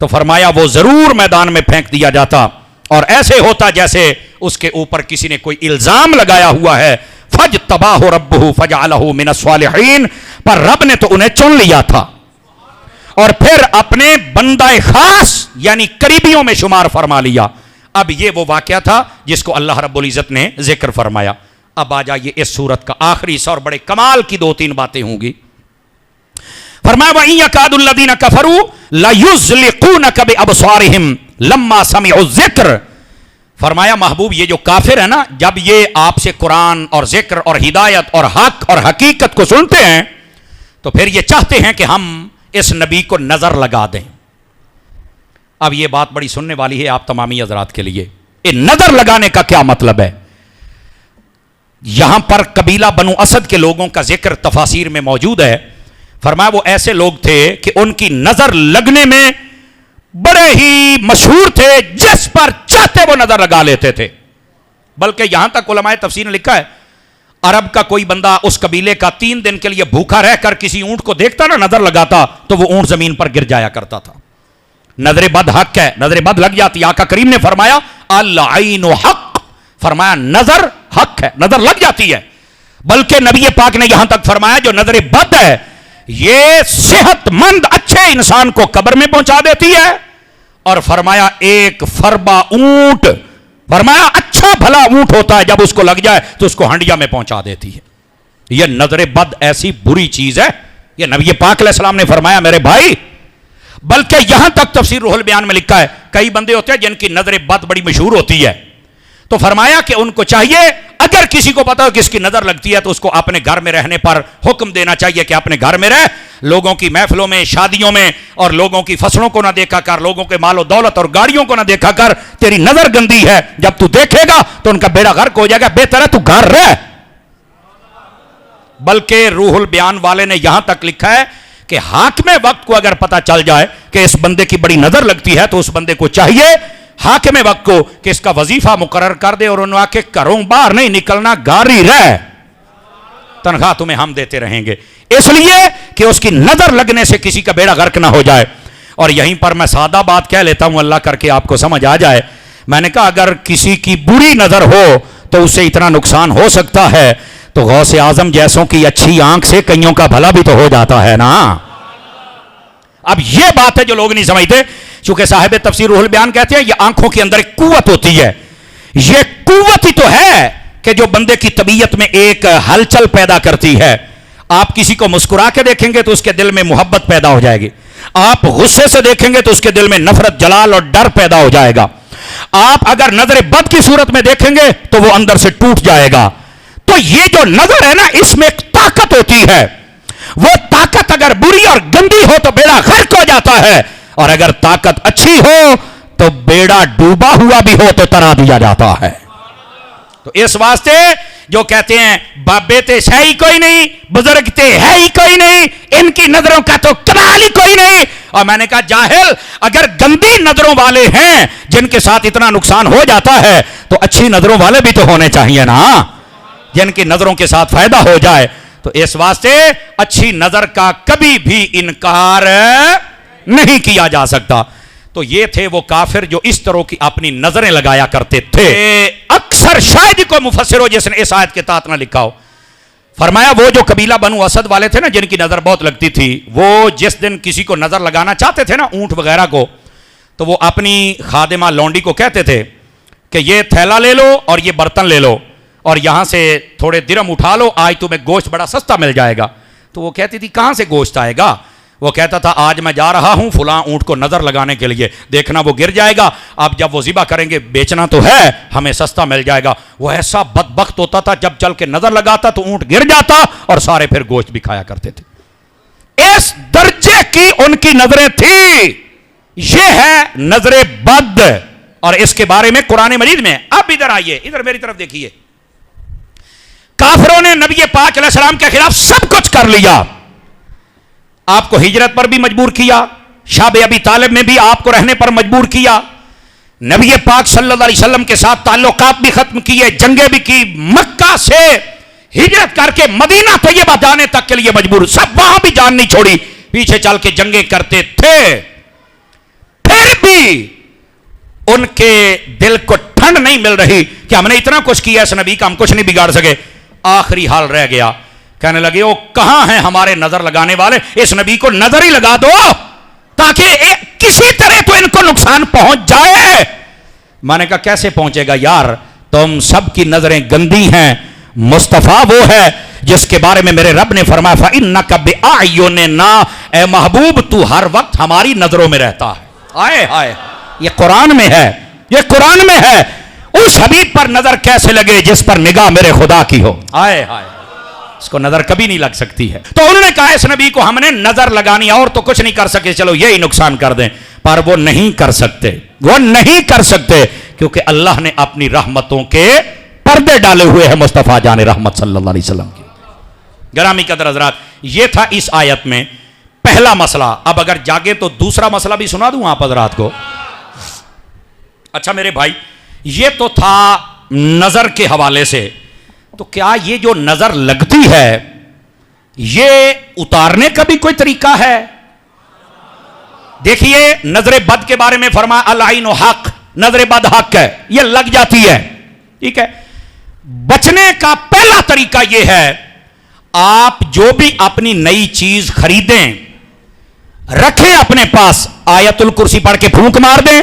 Speaker 1: تو فرمایا وہ ضرور میدان میں پھینک دیا جاتا. اور ایسے ہوتا جیسے اس کے اوپر کسی نے کوئی الزام لگایا ہوا ہے. فاجتباہ ربہ فجعلہ من الصالحین, پر رب نے تو انہیں چن لیا تھا اور پھر اپنے بندہ خاص یعنی قریبیوں میں شمار فرما لیا. اب یہ وہ واقعہ تھا جس کو اللہ رب العزت نے ذکر فرمایا. اب آ جائیے اس سورت کا آخری حصہ, اور بڑے کمال کی 2-3 باتیں ہوں گی. فرمایا وَإِن يَكَادُ الَّذِينَ كَفَرُوا لَيُزْلِقُونَكَ بِأَبْصَارِهِمْ لَمَّا سَمِعُوا الذِّكْرَ. فرمایا محبوب یہ جو کافر ہے نا, جب یہ آپ سے قرآن اور ذکر اور ہدایت اور حق اور حقیقت کو سنتے ہیں تو پھر یہ چاہتے ہیں کہ ہم اس نبی کو نظر لگا دیں. اب یہ بات بڑی سننے والی ہے آپ تمامی حضرات کے لیے. نظر لگانے کا کیا مطلب ہے؟ یہاں پر قبیلہ بنو اسد کے لوگوں کا ذکر تفاسیر میں موجود ہے. فرمایا وہ ایسے لوگ تھے کہ ان کی نظر لگنے میں بڑے ہی مشہور تھے, جس پر چاہتے وہ نظر لگا لیتے تھے. بلکہ یہاں تک علماء تفسیر نے لکھا ہے عرب کا کوئی بندہ اس قبیلے کا 3 دن کے لیے بھوکا رہ کر کسی اونٹ کو دیکھتا نا, نظر لگاتا تو وہ اونٹ زمین پر گر جایا کرتا تھا. نظر بد حق ہے, نظر بد لگ جاتی. آقا کریم نے فرمایا العین حق, فرمایا نظر حق ہے, نظر لگ جاتی ہے. بلکہ نبی پاک نے یہاں تک فرمایا جو نظر بد ہے یہ صحت مند اچھے انسان کو قبر میں پہنچا دیتی ہے, اور فرمایا ایک فربا اونٹ, فرمایا اچھا بھلا اونٹ ہوتا ہے, جب اس کو لگ جائے تو اس کو ہنڈیا میں پہنچا دیتی ہے. یہ نظر بد ایسی بری چیز ہے, یہ نبی پاک علیہ السلام نے فرمایا میرے بھائی. بلکہ یہاں تک تفسیر روح البیان میں لکھا ہے کئی بندے ہوتے ہیں جن کی نظر بد بڑی مشہور ہوتی ہے, تو فرمایا کہ ان کو چاہیے اگر کسی کو پتا ہو کہ اس کی نظر لگتی ہے تو اس کو اپنے گھر میں رہنے پر حکم دینا چاہیے کہ اپنے گھر میں رہ, لوگوں کی محفلوں میں, شادیوں میں اور لوگوں کی فصلوں کو نہ دیکھا کر, لوگوں کے مال و دولت اور گاڑیوں کو نہ دیکھا کر. تیری نظر گندی ہے, جب تو دیکھے گا تو ان کا بیڑا غرق ہو جائے گا, بہتر ہے تو گھر رہ. بلکہ روح البیان والے نے یہاں تک لکھا ہے کہ حاکم وقت کو اگر پتا چل جائے کہ اس بندے کی بڑی نظر لگتی ہے تو اس بندے کو چاہیے حاکم وقت کو کہ اس کا وظیفہ مقرر کر دے اور انہوں کے گھروں باہر نہیں نکلنا, گاری رہ, تنخواہ تمہیں ہم دیتے رہیں گے, اس لیے کہ اس کی نظر لگنے سے کسی کا بیڑا غرق نہ ہو جائے. اور یہیں پر میں سادہ بات کہہ لیتا ہوں اللہ کر کے آپ کو سمجھ آ جائے. میں نے کہا اگر کسی کی بری نظر ہو تو اس سے اتنا نقصان ہو سکتا ہے, تو غوث اعظم جیسوں کی اچھی آنکھ سے کئیوں کا بھلا بھی تو ہو جاتا ہے نا. اب یہ بات ہے جو لوگ نہیں سمجھتے, چونکہ صاحب تفسیر روح البیان کہتے ہیں یہ آنکھوں کے اندر ایک قوت ہوتی ہے. یہ قوت ہی تو ہے کہ جو بندے کی طبیعت میں ایک ہلچل پیدا کرتی ہے. آپ کسی کو مسکرا کے دیکھیں گے تو اس کے دل میں محبت پیدا ہو جائے گی, آپ غصے سے دیکھیں گے تو اس کے دل میں نفرت, جلال اور ڈر پیدا ہو جائے گا. آپ اگر نظر بد کی صورت میں دیکھیں گے تو وہ اندر سے ٹوٹ جائے گا. تو یہ جو نظر ہے نا اس میں ایک طاقت ہوتی ہے, وہ طاقت اگر بری اور گندی ہو تو بیڑا غرق ہو جاتا ہے, اور اگر طاقت اچھی ہو تو بیڑا ڈوبا ہوا بھی ہو تو ترا دیا جاتا ہے. تو اس واسطے جو کہتے ہیں بابے تے ہے ہی کوئی نہیں, بزرگ تے ہے ہی کوئی نہیں, ان کی نظروں کا تو کمال ہی کوئی نہیں. اور میں نے کہا جاہل, اگر گندی نظروں والے ہیں جن کے ساتھ اتنا نقصان ہو جاتا ہے تو اچھی نظروں والے بھی تو ہونے چاہیے نا, جن کی نظروں کے ساتھ فائدہ ہو جائے. تو اس واسطے اچھی نظر کا کبھی بھی انکار نہیں کیا جا سکتا. تو یہ تھے وہ کافر جو اس طرح کی اپنی نظریں لگایا کرتے تھے. اکثر شاید کو مفسر ہو جس نے اس آیت کے تحت نہ لکھا ہو, فرمایا وہ جو قبیلہ بنو اسد والے تھے نا جن کی نظر بہت لگتی تھی, وہ جس دن کسی کو نظر لگانا چاہتے تھے نا اونٹ وغیرہ کو, تو وہ اپنی خادمہ لونڈی کو کہتے تھے کہ یہ تھیلا لے لو اور یہ برتن لے لو اور یہاں سے تھوڑے درم اٹھا لو, آج تمہیں گوشت بڑا سستا مل جائے گا. تو وہ کہتی تھی کہاں سے گوشت آئے گا؟ وہ کہتا تھا آج میں جا رہا ہوں فلاں اونٹ کو نظر لگانے کے لیے, دیکھنا وہ گر جائے گا, اب جب وہ ذبح کریں گے بیچنا تو ہے, ہمیں سستا مل جائے گا. وہ ایسا بدبخت ہوتا تھا جب چل کے نظر لگاتا تو اونٹ گر جاتا اور سارے پھر گوشت بھی کھایا کرتے تھے. اس درجے کی ان کی نظریں تھی. یہ ہے نظر بد, اور اس کے بارے میں قرآن مجید میں. اب ادھر آئیے, ادھر میری طرف دیکھیے. کافروں نے نبی پاک علیہ السلام کے خلاف سب کچھ کر لیا, آپ کو ہجرت پر بھی مجبور کیا, شاب ابی طالب میں بھی آپ کو رہنے پر مجبور کیا, نبی پاک صلی اللہ علیہ وسلم کے ساتھ تعلقات بھی ختم کیے, جنگیں بھی کی, مکہ سے ہجرت کر کے مدینہ طیبہ جانے تک کے لیے مجبور, سب وہاں بھی جان نہیں چھوڑی, پیچھے چل کے جنگیں کرتے تھے. پھر بھی ان کے دل کو ٹھنڈ نہیں مل رہی کہ ہم نے اتنا کچھ کیا اس نبی کا ہم کچھ نہیں بگاڑ سکے. آخری حال رہ گیا, کہنے لگے وہ کہاں ہیں ہمارے نظر لگانے والے, اس نبی کو نظر ہی لگا دو تاکہ کسی طرح تو ان کو نقصان پہنچ جائے. میں نے کہا کیسے پہنچے گا یار, تم سب کی نظریں گندی ہیں, مصطفیٰ وہ ہے جس کے بارے میں میرے رب نے فرمایا فَإِنَّكَ بِأَعْيُنِنَا, اے محبوب تو ہر وقت ہماری نظروں میں رہتا ہے. آئے ہائے, یہ قرآن میں ہے, یہ قرآن میں ہے. اس حبیب پر نظر کیسے لگے جس پر نگاہ میرے خدا کی ہو. آئے ہائے, اس کو نظر کبھی نہیں لگ سکتی ہے. تو انہوں نے کہا اس نبی کو ہم نے نظر لگانی اور تو کچھ نہیں کر سکے, چلو یہی نقصان کر دیں. پر وہ نہیں کر سکتے, وہ نہیں کر سکتے, کیونکہ اللہ نے اپنی رحمتوں کے پردے ڈالے ہوئے ہیں مصطفیٰ جان رحمت صلی اللہ علیہ وسلم کی. گرامی قدر حضرات, یہ تھا اس آیت میں پہلا مسئلہ. اب اگر جاگے تو دوسرا مسئلہ بھی سنا دوں آپ حضرات کو. اچھا میرے بھائی, یہ تو تھا نظر کے حوالے سے. تو کیا یہ جو نظر لگتی ہے یہ اتارنے کا بھی کوئی طریقہ ہے؟ دیکھیے نظر بد کے بارے میں فرمایا العین حق, نظر بد حق ہے, یہ لگ جاتی ہے, ٹھیک ہے. بچنے کا پہلا طریقہ یہ ہے, آپ جو بھی اپنی نئی چیز خریدیں رکھیں اپنے پاس, آیت الکرسی پڑھ کے پھونک مار دیں,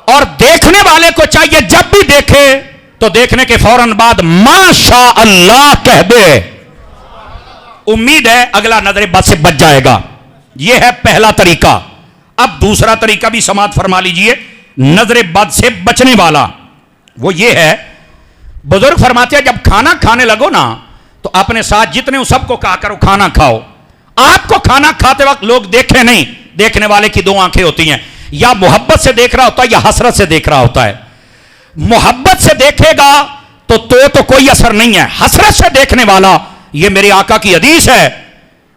Speaker 1: اور دیکھنے والے کو چاہیے جب بھی دیکھے تو دیکھنے کے فوراً بعد ماشاء اللہ کہہ دے. امید ہے اگلا نظر بد سے بچ جائے گا. یہ ہے پہلا طریقہ. اب دوسرا طریقہ بھی سماعت فرما لیجئے نظر بد سے بچنے والا. وہ یہ ہے, بزرگ فرماتے ہیں جب کھانا کھانے لگو نا تو اپنے ساتھ جتنے ہو سب کو کہا کرو کھانا کھاؤ. آپ کو کھانا کھاتے وقت لوگ دیکھیں نہیں, دیکھنے والے کی دو آنکھیں ہوتی ہیں, یا محبت سے دیکھ رہا ہوتا ہے یا حسرت سے دیکھ رہا ہوتا ہے. محبت سے دیکھے گا تو کوئی اثر نہیں ہے. حسرت سے دیکھنے والا, یہ میرے آقا کی حدیث ہے,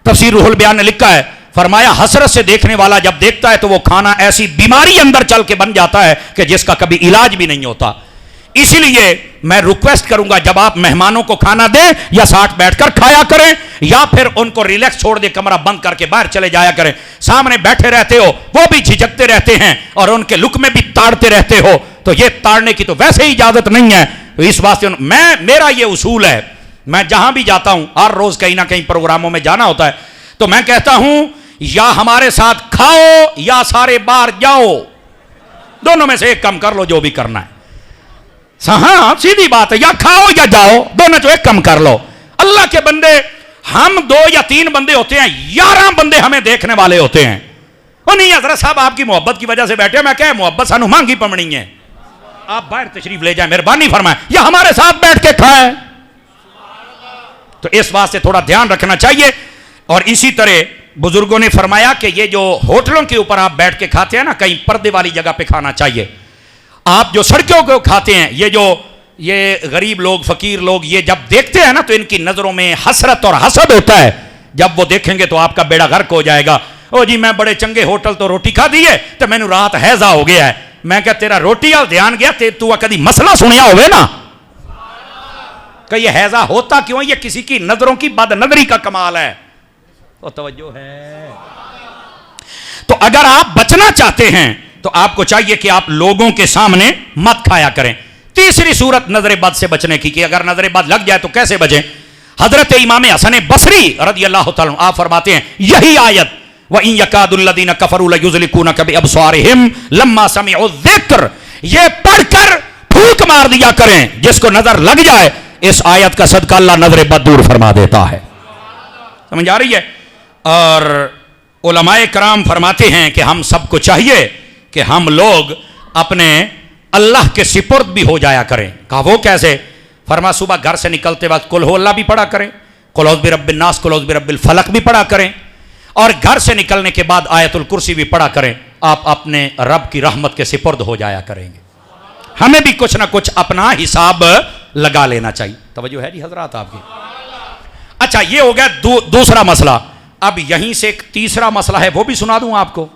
Speaker 1: تفسیر روح البیان نے لکھا ہے, فرمایا حسرت سے دیکھنے والا جب دیکھتا ہے تو وہ کھانا ایسی بیماری اندر چل کے بن جاتا ہے کہ جس کا کبھی علاج بھی نہیں ہوتا. اسی لیے میں ریکویسٹ کروں گا جب آپ مہمانوں کو کھانا دیں یا ساتھ بیٹھ کر کھایا کریں, یا پھر ان کو ریلیکس چھوڑ دے, کمرہ بند کر کے باہر چلے جایا کریں. سامنے بیٹھے رہتے ہو وہ بھی جھجکتے رہتے ہیں اور ان کے لقمے بھی تاڑتے رہتے ہو, تو یہ تاڑنے کی تو ویسے ہی اجازت نہیں ہے. تو اس واسطے میرا یہ اصول ہے, میں جہاں بھی جاتا ہوں ہر روز کہیں نہ کہیں پروگراموں میں جانا ہوتا ہے, تو میں کہتا ہوں یا ہمارے ساتھ کھاؤ یا سارے باہر جاؤ, دونوں میں سے ایک کم کر لو جو بھی کرنا ہے. ہاں سیدھی بات ہے, یا کھاؤ یا جاؤ, دونوں جو ایک کم کر لو. اللہ کے بندے, ہم 2 یا 3 بندے ہوتے ہیں, 11 بندے ہمیں دیکھنے والے ہوتے ہیں. وہ نہیں حضرت صاحب آپ کی محبت کی وجہ سے بیٹھے, میں کہے محبت سانو مانگی پمنی ہے, آپ باہر تشریف لے جائیں, مہربانی فرمائیں, یا ہمارے ساتھ بیٹھ کے کھائیں. تو اس واسطے تھوڑا دھیان رکھنا چاہیے. اور اسی طرح بزرگوں نے فرمایا کہ یہ جو ہوٹلوں کے اوپر آپ بیٹھ کے کھاتے ہیں نا, کہیں پردے والی جگہ پہ کھانا چاہیے. آپ جو سڑکوں کو کھاتے ہیں, یہ غریب لوگ فقیر لوگ یہ جب دیکھتے ہیں نا تو ان کی نظروں میں حسرت اور حسد ہوتا ہے. جب وہ دیکھیں گے تو آپ کا بیڑا غرق ہو جائے گا. او جی میں بڑے چنگے ہوٹل تو روٹی کھا دی ہے تو میں نے رات حیضہ ہو گیا ہے. میں کہا تیرا روٹی اور دھیان گیا, تو کدی مسئلہ سنیا ہوئے نا کہ یہ حیضہ ہوتا کیوں, یہ کسی کی نظروں کی بد نظری کا کمال ہے. تو توجہ ہے. تو اگر آپ بچنا چاہتے ہیں تو آپ کو چاہیے کہ آپ لوگوں کے سامنے مت کھایا کریں. تیسری صورت نظر بد سے بچنے کی, کہ اگر نظر بد لگ جائے تو کیسے بچیں. حضرت امام حسن بصری رضی اللہ تعالیٰ عنہ آپ فرماتے ہیں یہی آیت وَإِن يَكَادُ الَّذِينَ كَفَرُوا لَيُزْلِقُونَكَ بِأَبْصَارِهِمْ لَمَّا سَمِعُوا الذِّكْرَ, یہ پڑھ کر پھونک مار دیا کریں جس کو نظر لگ جائے. اس آیت کا صدقہ اللہ نظر بد دور فرما دیتا ہے. سمجھ آ رہی ہے. اور علماء کرام فرماتے ہیں کہ ہم سب کو چاہیے کہ ہم لوگ اپنے اللہ کے سپرد بھی ہو جایا کریں. کہا وہ کیسے؟ فرما صبح گھر سے نکلتے وقت قل ہو اللہ بھی پڑھا کریں, قل اعوذ برب الناس, قل اعوذ برب الفلق بھی پڑھا کریں, اور گھر سے نکلنے کے بعد آیت الکرسی بھی پڑھا کریں. آپ اپنے رب کی رحمت کے سپرد ہو جایا کریں گے. ہمیں بھی کچھ نہ کچھ اپنا حساب لگا لینا چاہیے. توجہ ہے جی حضرات آپ کی. اچھا یہ ہو گیا دوسرا مسئلہ. اب یہیں سے ایک تیسرا مسئلہ ہے, وہ بھی سنا دوں آپ کو.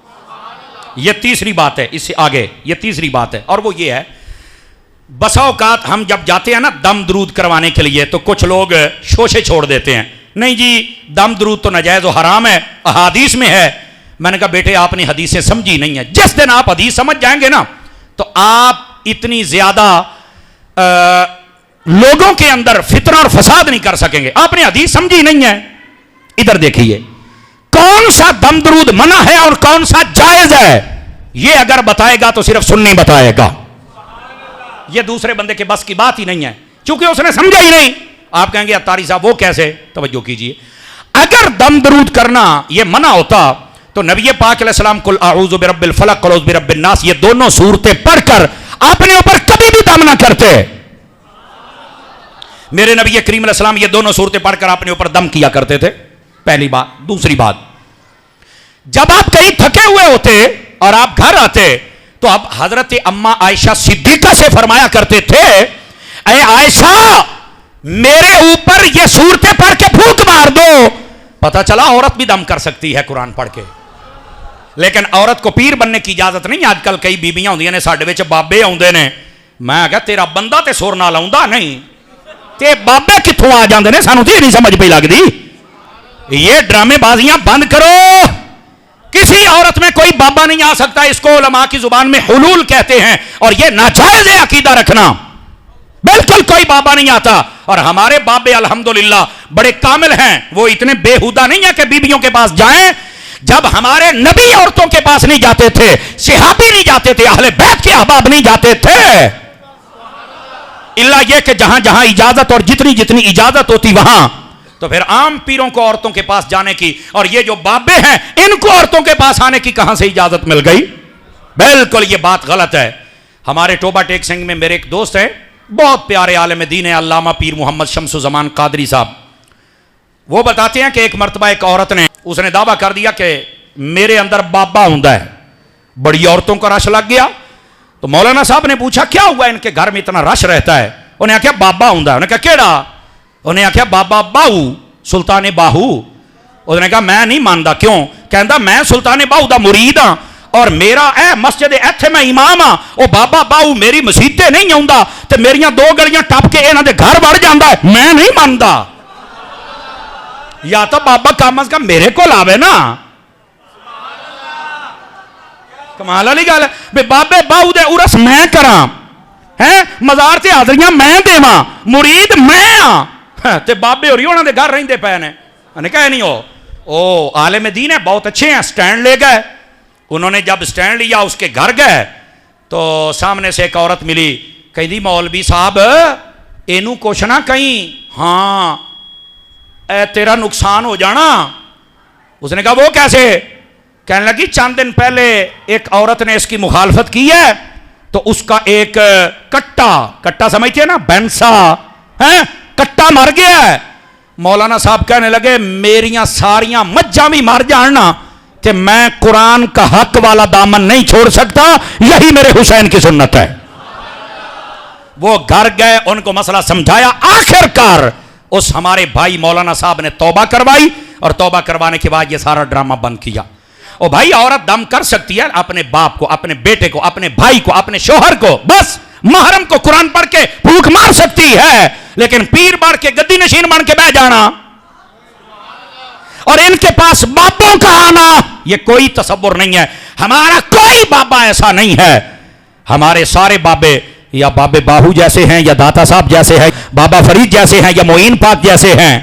Speaker 1: یہ تیسری بات ہے, اس سے آگے یہ تیسری بات ہے, اور وہ یہ ہے بسا اوقات ہم جب جاتے ہیں نا دم درود کروانے کے لیے تو کچھ لوگ شوشے چھوڑ دیتے ہیں, نہیں جی دم درود تو ناجائز و حرام ہے, احادیث میں ہے میں نے کہا بیٹے آپ نے حدیثیں سمجھی نہیں ہیں. جس دن آپ حدیث سمجھ جائیں گے نا تو آپ اتنی زیادہ لوگوں کے اندر فتنہ اور فساد نہیں کر سکیں گے. آپ نے حدیث سمجھی نہیں ہے. ادھر دیکھیے کون سا دم درود منع ہے اور کون سا جائز ہے, یہ اگر بتائے گا تو صرف سنی بتائے گا, یہ دوسرے بندے کے بس کی بات ہی نہیں ہے, چونکہ اس نے سمجھا ہی نہیں. آپ کہیں گے اتاری صاحب وہ کیسے؟ توجہ کیجئے, اگر دم درود کرنا یہ منع ہوتا تو نبی پاک علیہ السلام قل اعوذ برب الفلق قل اعوذ برب الناس یہ دونوں صورتیں پڑھ کر اپنے اوپر کبھی بھی دم نہ کرتے. میرے نبی کریم علیہ السلام یہ دونوں صورتیں پڑھ کر اپنے اوپر دم کیا کرتے تھے. پہلی بات. دوسری بات, جب آپ کہیں تھکے ہوئے ہوتے اور آپ گھر آتے تو اب حضرت اما عائشہ صدیقہ سے فرمایا کرتے تھے اے عائشہ میرے اوپر یہ صورتیں پڑھ کے پھونک مار دو. پتہ چلا عورت بھی دم کر سکتی ہے قرآن پڑھ کے, لیکن عورت کو پیر بننے کی اجازت نہیں. آج کل کئی بیبیاں ہوندیاں نے ساڈے وچ بابے آوندے نے, میں کہا تیرا بندہ تے سر نال آوندا نہیں تے بابے کتھوں آ جاندے نے, سانو تے نہیں سمجھ پئی لگدی. یہ ڈرامے بازیاں بند کرو. کسی عورت میں کوئی بابا نہیں آ سکتا. اس کو علماء کی زبان میں حلول کہتے ہیں اور یہ ناجائز ہے عقیدہ رکھنا. بالکل کوئی بابا نہیں آتا. اور ہمارے بابے الحمدللہ بڑے کامل ہیں, وہ اتنے بےہودہ نہیں ہیں کہ بیبیوں کے پاس جائیں. جب ہمارے نبی عورتوں کے پاس نہیں جاتے تھے, صحابی نہیں جاتے تھے, اہل بیت کے احباب نہیں جاتے تھے, الا یہ کہ جہاں جہاں اجازت اور جتنی جتنی اجازت ہوتی وہاں, تو پھر عام پیروں کو عورتوں کے پاس جانے کی, اور یہ جو بابے ہیں ان کو عورتوں کے پاس آنے کی کہاں سے اجازت مل گئی؟ بالکل یہ بات غلط ہے. ہمارے ٹوبہ ٹیک سنگھ میں میرے ایک دوست ہیں, بہت پیارے عالم دین ہے, علامہ پیر محمد شمس الزمان قادری صاحب. وہ بتاتے ہیں کہ ایک مرتبہ ایک عورت نے, اس نے دعویٰ کر دیا کہ میرے اندر بابا ہوندا ہے. بڑی عورتوں کا رش لگ گیا. تو مولانا صاحب نے پوچھا کیا ہوا ان کے گھر میں اتنا رش رہتا ہے؟ انہیں آخیا بابا ہوندا ہے. انہیں کہا کیڑا؟ انہیں آخیا بابا باہو, سلطان باہو. اس نے کہا میں نہیں مانتا. کیوں؟ کہندا میں سلطان باہو دا مرید ہاں اور میرا اے مسجد ایتھے میں امام ہاں, او بابا باہو میری مسجد نہیں آوندا تے میریاں دو گلیاں ٹپ کے انہاں دے گھر وڑ جاندا ہے. میں نہیں مانتا. یا تو بابا کم از کم میرے کو لاوے نا. کمال والی گل ہے. بابے باہو دے عرس میں کراں, ہیں مزار تے حاضریاں میں دیواں, مرید میں ہاں تے بابے ہوری انہاں دے گھر رہندے پے نے. نے کہا نہیں او عالم دین ہے, بہت اچھے ہیں, سٹینڈ لے گئے. انہوں نے جب سٹینڈ لیا اس کے گھر گئے تو سامنے سے ایک عورت ملی, کہندی مولوی صاحب اینو کچھ نہ کہیں, ہاں اے تیرا نقصان ہو جانا. اس نے کہا وہ کیسے؟ کہنے لگی چند دن پہلے ایک عورت نے اس کی مخالفت کی ہے تو اس کا ایک کٹا سمجھتے ہیں نا, بینسا ہے, کٹا مر گیا ہے. مولانا صاحب کہنے لگے میریاں ساریاں مجھاں بھی مر جاننا کہ میں قرآن کا حق والا دامن نہیں چھوڑ سکتا, یہی میرے حسین کی سنت ہے. وہ گھر گئے, ان کو مسئلہ سمجھایا, آخر کار اس ہمارے بھائی مولانا صاحب نے توبہ کروائی, اور توبہ کروانے کے بعد یہ سارا ڈرامہ بند کیا. او بھائی عورت دم کر سکتی ہے اپنے باپ کو, اپنے بیٹے کو, اپنے بھائی کو, اپنے شوہر کو, بس محرم کو قرآن پڑھ کے پھونک مار سکتی ہے, لیکن پیر بار کے گدی نشین بن کے بیٹھ جانا اور ان کے پاس بابوں کا آنا, یہ کوئی تصور نہیں ہے. ہمارا کوئی بابا ایسا نہیں ہے. ہمارے سارے بابے یا بابے باہو جیسے ہیں, یا داتا صاحب جیسے ہیں, بابا فرید جیسے ہیں, یا معین پاک جیسے ہیں.